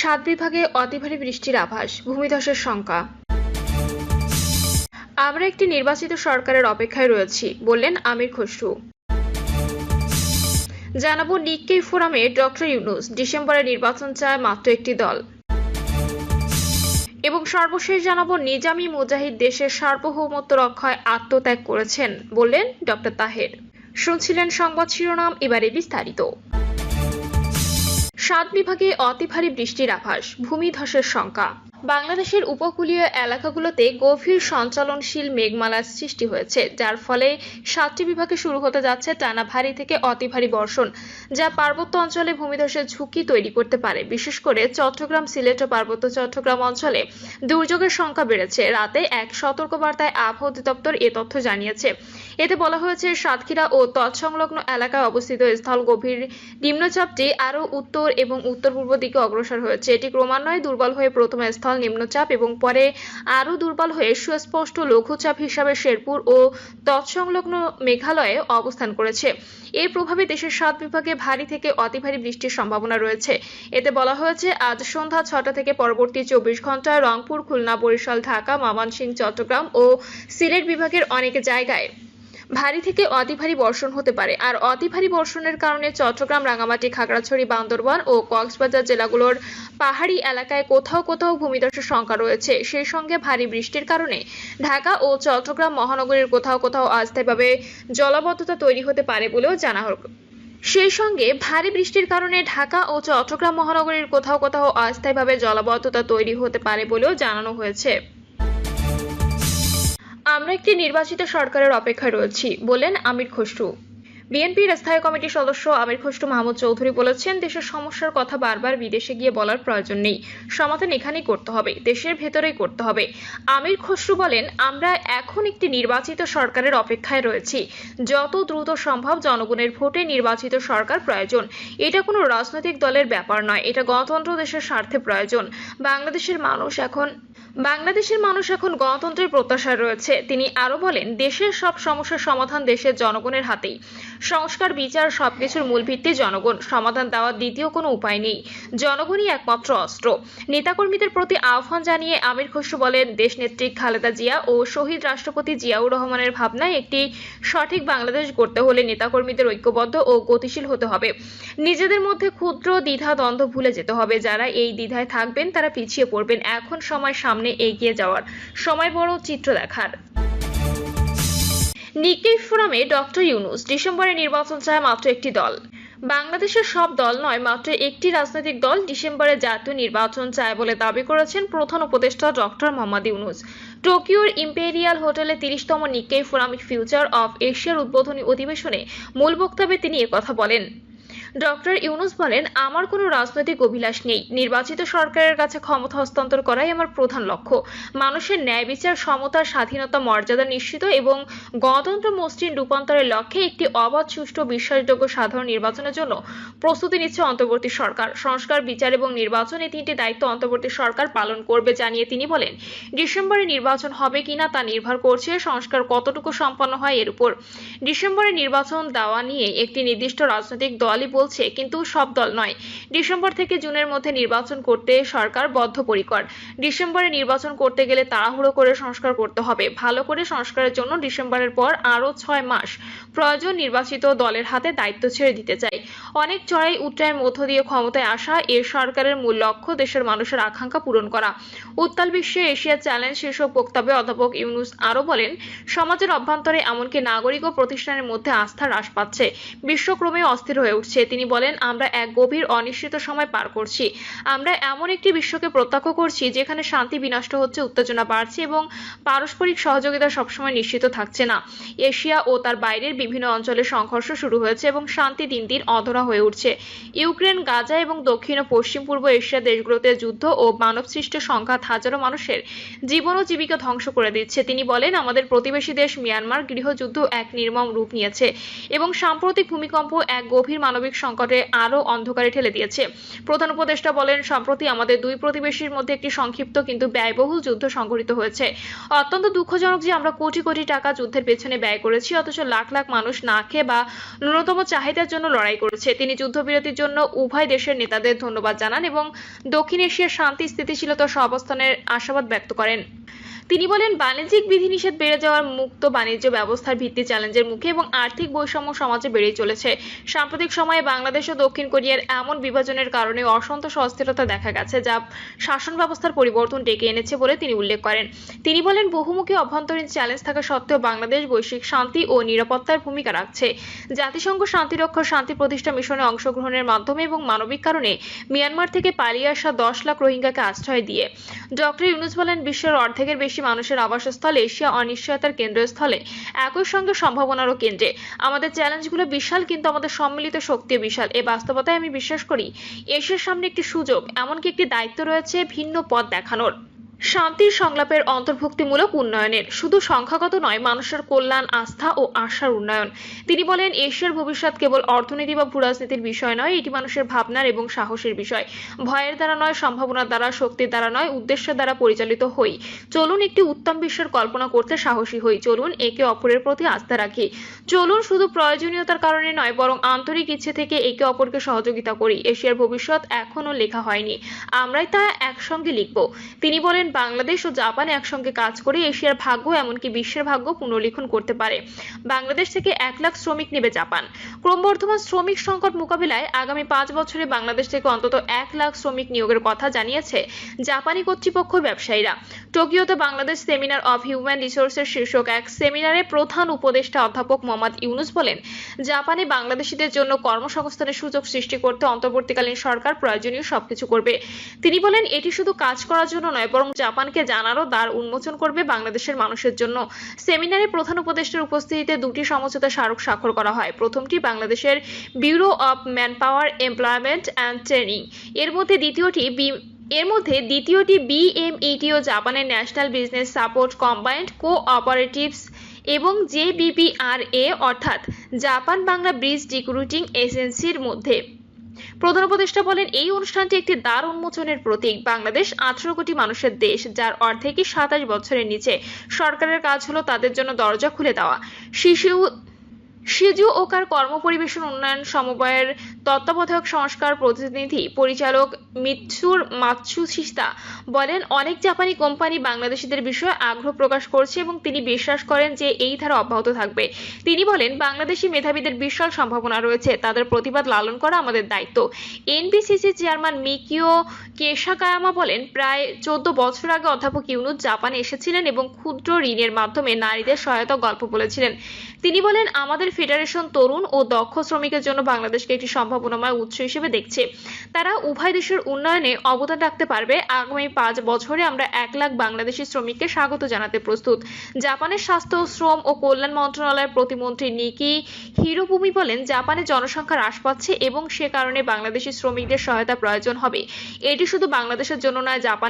সাত বিভাগে অতি ভারী বৃষ্টির আভাস, ভূমিধসের শঙ্কা। আমরা একটি নির্বাচিত সরকারের অপেক্ষায় রয়েছি, বললেন আমির খসরু। জানাবো নিক্কেই ফোরামে ডক্টর ইউনূস, ডিসেম্বরে নির্বাচন চায় মাত্র একটি দল। এবং সর্বশেষ জানাবো নিজামী মুজাহিদ দেশের সার্বভৌমত্ব রক্ষায় আত্মত্যাগ করেছেন, বললেন ডক্টর তাহের। শুনছিলেন সংবাদ শিরোনাম, এবারে বিস্তারিত। সাত বিভাগে অতি ভারী বৃষ্টির আভাস, ভূমিধসের শঙ্কা। বাংলাদেশের উপকূলীয় এলাকাগুলোতে গভীর সঞ্চালনশীল মেঘমালার সৃষ্টি হয়েছে, যার ফলে সাতটি বিভাগে শুরু হতে যাচ্ছে টানা ভারী থেকে অতি ভারী বর্ষণ, যা পার্বত্য অঞ্চলে ভূমিধসের ঝুঁকি তৈরি করতে পারে। বিশেষ করে চট্টগ্রাম, সিলেট ও পার্বত্য চট্টগ্রাম অঞ্চলে দুর্যোগের সংখ্যা বেড়েছে। রাতে এক সতর্কবার্তায় আবহাওয়া অধিদপ্তর এ তথ্য জানিয়েছে। এতে বলা হয়েছে, সাতক্ষীরা ও তৎসংলগ্ন এলাকায় অবস্থিত স্থল গভীর নিম্নচাপটি আরও উত্তর এবং উত্তর পূর্ব দিকে অগ্রসর হয়েছে। এটি ক্রমান্বয়ে দুর্বল হয়ে প্রথমে স্থল নিম্নচাপ এবং পরে আরও দুর্বল হয়ে সুস্পষ্ট লঘুচাপ হিসাবে শেরপুর ও তৎসংলগ্ন মেঘালয়ে অবস্থান করেছে। এর প্রভাবে দেশের সাত বিভাগে ভারী থেকে অতি ভারী বৃষ্টির সম্ভাবনা রয়েছে। এতে বলা হয়েছে, আজ সন্ধ্যা 6টা থেকে পরবর্তী 24 ঘন্টায় রংপুর, খুলনা, বরিশাল, ঢাকা, ময়মনসিংহ, চট্টগ্রাম ও সিলেট বিভাগের অনেক জায়গায় ভারী থেকে অতি ভারী বর্ষণ হতে পারে। আর অতি ভারী বর্ষণের কারণে চট্টগ্রাম, রাঙামাটি, খাগড়াছড়ি, বান্দরবান ও কক্সবাজার জেলাগুলোর পাহাড়ি এলাকায় কোথাও কোথাও ভূমিধসের শঙ্কা রয়েছে। সেই সঙ্গে ভারী বৃষ্টির কারণে ঢাকা ও চট্টগ্রাম মহানগরীর কোথাও কোথাও অস্থায়ীভাবে জলাবদ্ধতা তৈরি হতে পারে বলেও জানা হলো। সেই সঙ্গে ভারী বৃষ্টির কারণে ঢাকা ও চট্টগ্রাম মহানগরীর কোথাও কোথাও অস্থায়ীভাবে জলাবদ্ধতা তৈরি হতে পারে বলেও জানানো হয়েছে। আমরা একটি নির্বাচিত সরকারের অপেক্ষায় রয়েছি, বললেন আমির খসরু। বিএনপির স্থায়ী কমিটির সদস্য আমির খসরু মাহমুদ চৌধুরী বলেছেন, দেশের সমস্যার কথা বারবার বিদেশে গিয়ে বলার প্রয়োজন নেই, সমাধান এখানেই করতে হবে, দেশের ভেতরেই করতে হবে। আমির খসরু বলেন, আমরা এখন একটি নির্বাচিত সরকারের অপেক্ষায় রয়েছি। যত দ্রুত সম্ভব জনগণের ভোটে নির্বাচিত সরকার প্রয়োজন। এটা কোনো রাজনৈতিক দলের ব্যাপার নয়, এটা গণতন্ত্র দেশের স্বার্থে প্রয়োজন। বাংলাদেশের মানুষ এখন গণতন্ত্রের প্রত্যাশায় রয়েছে। তিনি আরো বলেন, দেশের সব সমস্যার সমাধান দেশের জনগণের হাতেই। সংস্কার, বিচার, সবকিছুর মূল ভিত্তি জনগণ। সমাধান দেওয়ার দ্বিতীয় কোনো উপায় নেই। জনগণই একমাত্র অস্ত্র। নেতাকর্মীদের প্রতি আহ্বান জানিয়ে আমির খসরু বলেন, দেশনেত্রী খালেদা জিয়া ও শহীদ রাষ্ট্রপতি জিয়াউর রহমানের ভাবনায় একটি সঠিক বাংলাদেশ গড়তে হলে নেতাকর্মীদের ঐক্যবদ্ধ ও গতিশীল হতে হবে। নিজেদের মধ্যে ক্ষুদ্র দ্বিধা দ্বন্দ্ব ভুলে যেতে হবে। যারা এই দ্বিধায় থাকবেন তারা পিছিয়ে পড়বেন। এখন সময় সামনে এগিয়ে যাওয়ার, সময় বড় চিত্র দেখার। নিক্কেই ফোরামে ডক্টর ইউনূস, ডিসেম্বরে নির্বাচন চায় মাত্র একটি দল। বাংলাদেশের সব দল নয়, মাত্র একটি রাজনৈতিক দল ডিসেম্বরে জাতীয় নির্বাচন চায় বলে দাবি করেছেন প্রধান উপদেষ্টা ডক্টর মোহাম্মদ ইউনূস। টোকিওর ইম্পেরিয়াল হোটেলে 30তম নিক্কেই ফোরাম ফিউচার অফ এশিয়ার উদ্বোধনী অধিবেশনে মূল বক্তব্যে তিনি একথা বলেন। ডক্টর ইউনূস বলেন, আমার কোনো রাজনৈতিক অভিলাষ নেই। নির্বাচিত সরকারের কাছে ক্ষমতা হস্তান্তর করাই আমার প্রধান লক্ষ্য। মানুষের ন্যায় বিচার, সমতা, স্বাধীনতা, মর্যাদা নিশ্চিত এবং গণতন্ত্র মসৃণ রূপান্তরের লক্ষ্যে একটি অবাধ, সুষ্ঠু, বিশ্বাসযোগ্য সাধারণ নির্বাচনের জন্য প্রস্তুতি নিচ্ছে অন্তর্বর্তী সরকার। সংস্কার, বিচার এবং নির্বাচন, এই তিনটি দায়িত্ব অন্তর্বর্তী সরকার পালন করবে জানিয়ে তিনি বলেন, ডিসেম্বরে নির্বাচন হবে কিনা তা নির্ভর করছে সংস্কার কতটুকু সম্পন্ন হয় এর উপর। ডিসেম্বরে নির্বাচন দেওয়া নিয়ে একটি নির্দিষ্ট রাজনৈতিক দলই বলছে, কিন্তু সব দল নয়। ডিসেম্বর থেকে জুনের মধ্যে নির্বাচন করতে সরকার বদ্ধপরিকর। ডিসেম্বরে নির্বাচন করতে গেলে তাড়াহুড়ো করে সংস্কার করতে হবে। ভালো করে সংস্কারের জন্য ডিসেম্বরের পর আরও 6 মাস প্রয়োজন। নির্বাচিত দলের হাতে দায়িত্ব ছেড়ে দিতে চাই। অনেক চড়াই উতরাইয়ের মধ্য দিয়ে ক্ষমতায় আসা এ সরকারের মূল লক্ষ্য দেশের মানুষের আকাঙ্ক্ষা পূরণ করা। উত্তাল বিশ্বে এশিয়া চ্যালেঞ্জ শীর্ষক বক্তব্যে অধ্যাপক ইউনূস আরও বলেন, সমাজের অভ্যন্তরে এমনকি নাগরিক ও প্রতিষ্ঠানের মধ্যে আস্থা হ্রাস পাচ্ছে। বিশ্বক্রমে অস্থির হয়ে উঠছে। তিনি বলেন, আমরা এক গভীর অনিশ্চিত সময় পার করছি। আমরা এমন একটি বিশ্বকে প্রত্যক্ষ করছি যেখানে শান্তি বিনষ্ট হচ্ছে, উত্তেজনা বাড়ছে এবং পারস্পরিক সহযোগিতা সবসময় নিশ্চিত থাকছে না। এশিয়া ও তার বাইরের বিভিন্ন অঞ্চলে সংঘর্ষ শুরু হয়েছে এবং শান্তি দিন দিন অধরা হয়ে উঠছে। ইউক্রেন, গাজা এবং দক্ষিণ ও পশ্চিম পূর্ব এশিয়ার দেশগুলোতে যুদ্ধ ও মানবসৃষ্ট সংঘাত হাজারো মানুষের জীবন ও জীবিকা ধ্বংস করে দিচ্ছে। তিনি বলেন, আমাদের প্রতিবেশী দেশ মিয়ানমার গৃহযুদ্ধ এক নির্মম রূপ নিয়েছে এবং সাম্প্রতিক ভূমিকম্প এক গভীর মানবিক সংকটে আরও অন্ধকারে ঠেলে দিয়েছে। প্রধান উপদেষ্টা বলেন, সম্প্রতি আমাদের দুই প্রতিবেশীর মধ্যে একটি সংক্ষিপ্ত কিন্তু ব্যয়বহুল যুদ্ধ সংঘটিত হয়েছে। অত্যন্ত দুঃখজনক যে আমরা কোটি কোটি টাকা যুদ্ধের পেছনে ব্যয় করেছি, অথচ লাখ লাখ মানুষ না খেয়ে বা ন্যূনতম চাহিদার জন্য লড়াই করেছে। তিনি যুদ্ধবিরতির জন্য উভয় দেশের নেতাদের ধন্যবাদ জানান এবং দক্ষিণ এশিয়ার শান্তি, স্থিতিশীলতা ও সহাবস্থানের আশাবাদ ব্যক্ত করেন। তিনি বলেন, বাণিজ্যিক বিধিনিষেধ বেড়ে যাওয়ার মুক্ত বাণিজ্য ব্যবস্থার ভিত্তি চ্যালেঞ্জের মুখে এবং আর্থিক বৈষম্য সমাজে বেড়েই চলেছে। সাম্প্রতিক সময়ে বাংলাদেশ ও দক্ষিণ কোরিয়ার এমন বিভাজনের কারণে অসন্তোষ অস্থিরতা দেখা গেছে, যা শাসন ব্যবস্থার পরিবর্তন ডেকে এনেছে বলে তিনি উল্লেখ করেন। তিনি বলেন, বহুমুখী অভ্যন্তরীণ চ্যালেঞ্জ থাকা সত্ত্বেও বাংলাদেশ বৈশ্বিক শান্তি ও নিরাপত্তার ভূমিকা রাখছে। জাতিসংঘ শান্তিরক্ষা শান্তি প্রতিষ্ঠা মিশনে অংশগ্রহণের মাধ্যমে এবং মানবিক কারণে মিয়ানমার থেকে পালিয়ে আসা 10 লাখ রোহিঙ্গাকে আশ্রয় দিয়ে ডক্টর ইউনূস বলেন, বিশ্বের অর্ধেকের বেশি মানুষের আবাসস্থল এশিয়া অনিশ্চয়তার কেন্দ্রস্থলে, একই সঙ্গে সম্ভাবনারও কেন্দ্রে। আমাদের চ্যালেঞ্জগুলো বিশাল, কিন্তু আমাদের সম্মিলিত শক্তিও বিশাল। এই বাস্তবতায় আমি বিশ্বাস করি এশিয়ার সামনে একটি সুযোগ, এমনকি একটি দায়িত্ব রয়েছে ভিন্ন পথ দেখানোর। শান্তির সংলাপের অন্তর্ভুক্তিমূলক উন্নয়নের, শুধু সংখ্যাগত নয়, মানুষের কল্যাণ, আস্থা ও আশার উন্নয়ন। তিনি বলেন, এশিয়ার ভবিষ্যৎ কেবল অর্থনীতি বা ভূরাজনীতির বিষয় নয়, এটি মানুষের ভাবনার এবং সাহসের বিষয়। ভয়ের দ্বারা নয়, সম্ভাবনার দ্বারা, শক্তির দ্বারা নয়, উদ্দেশ্যের দ্বারা পরিচালিত হই। চলুন একটি উত্তম বিশ্বের কল্পনা করতে সাহসী হই। চলুন একে অপরের প্রতি আস্থা রাখি। চলুন শুধু প্রয়োজনীয়তার কারণে নয়, বরং আন্তরিক ইচ্ছে থেকে একে অপরকে সহযোগিতা করি। এশিয়ার ভবিষ্যৎ এখনো লেখা হয়নি, আমরাই তা একসঙ্গে লিখব। তিনি বলেন, বাংলাদেশ ও জাপান একসঙ্গে কাজ করে এশিয়ার ভাগ্য, এমনকি বিশ্বের ভাগ্য পুনর্লিখন করতে পারে। বাংলাদেশ থেকে 1 লাখ শ্রমিক নেবে জাপান। ক্রমবর্ধমান শ্রমিক সংকট মোকাবিলায় আগামী 5 বছরে বাংলাদেশ থেকে অন্তত 1 লাখ শ্রমিক নিয়োগের কথা জানিয়েছে জাপানি কর্তৃপক্ষ, ব্যবসায়ীরা। টোকিওতে বাংলাদেশ সেমিনার অফ হিউম্যান রিসোর্সের শীর্ষক এক সেমিনারে প্রধান উপদেষ্টা অধ্যাপক মোহাম্মদ ইউনূস বলেন, জাপানে বাংলাদেশিদের জন্য কর্মসংস্থানের সুযোগ সৃষ্টি করতে অন্তর্বর্তীকালীন সরকার প্রয়োজনীয় সবকিছু করবে। তিনি বলেন, এটি শুধু কাজ করার জন্য নয়, বরং জাপানকে জানারও দ্বার উন্মোচন করবে বাংলাদেশের মানুষের জন্য। সেমিনারে প্রধান উপদেষ্টার উপস্থিতিতে 2টি সমঝোতা স্মারক স্বাক্ষর করা হয়। প্রথমটি বাংলাদেশের bureau of manpower, employment and training, এর মধ্যে দ্বিতীয়টি BMET ও জাপানের national business support combined cooperatives এবং JBPRA অর্থাৎ জাপান বাংলা ব্রিজ রিক্রুটিং এজেন্সির মধ্যে। প্রধান উপদেষ্টা বলেন, এই অনুষ্ঠানটি একটি দ্বার উন্মোচনের প্রতীক। বাংলাদেশ 18 কোটি মানুষের দেশ, যার অর্ধেকই 27 বছরের নিচে। সরকারের কাজ হলো তাদের জন্য দরজা খুলে দেওয়া। শিজুওকার কর্মপরিবেশন উন্নয়ন সমবায়ের তত্ত্বাবধায়ক সংস্কার প্রতিনিধি পরিচালক মাতসুশিতা বলেন, অনেক জাপানি কোম্পানি বাংলাদেশিদের বিষয়ে আগ্রহ প্রকাশ করছে এবং তিনি বিশ্বাস করেন যে এই ধারা অব্যাহত থাকবে। তিনি বলেন, বাংলাদেশি মেধাবীদের বিশাল সম্ভাবনা রয়েছে, তাদের প্রতিবাদ লালন করা আমাদের দায়িত্ব। NBCC চেয়ারম্যান মিকিও কেশাকায়ামা বলেন, প্রায় 14 বছর আগে অধ্যাপক ইউনূস জাপানে এসেছিলেন এবং ক্ষুদ্র ঋণের মাধ্যমে নারীদের সহায়তার গল্প বলেছিলেন। তিনি বলেন, আমাদের ফেডারেশন তরুণ ও দক্ষ শ্রমিকের জন্য বাংলাদেশকে একটি সম্ভাবনাময় উৎস হিসেবে দেখছে। তারা উভয় দেশের উন্নয়নে অবদান রাখতে পারবে। আগামী 5 বছরে আমরা 1 লাখ বাংলাদেশি শ্রমিককে স্বাগত জানাতে প্রস্তুত। জাপানের স্বাস্থ্য, শ্রম ও কল্যাণ মন্ত্রণালয়ের প্রতিমন্ত্রী নিকি হিরোবুমি বলেন, জাপানে জনসংখ্যা হ্রাস পাচ্ছে এবং সে কারণে বাংলাদেশি শ্রমিকদের সহায়তা প্রয়োজন হবে। এটি শুধু বাংলাদেশের জন্য নয়, জাপান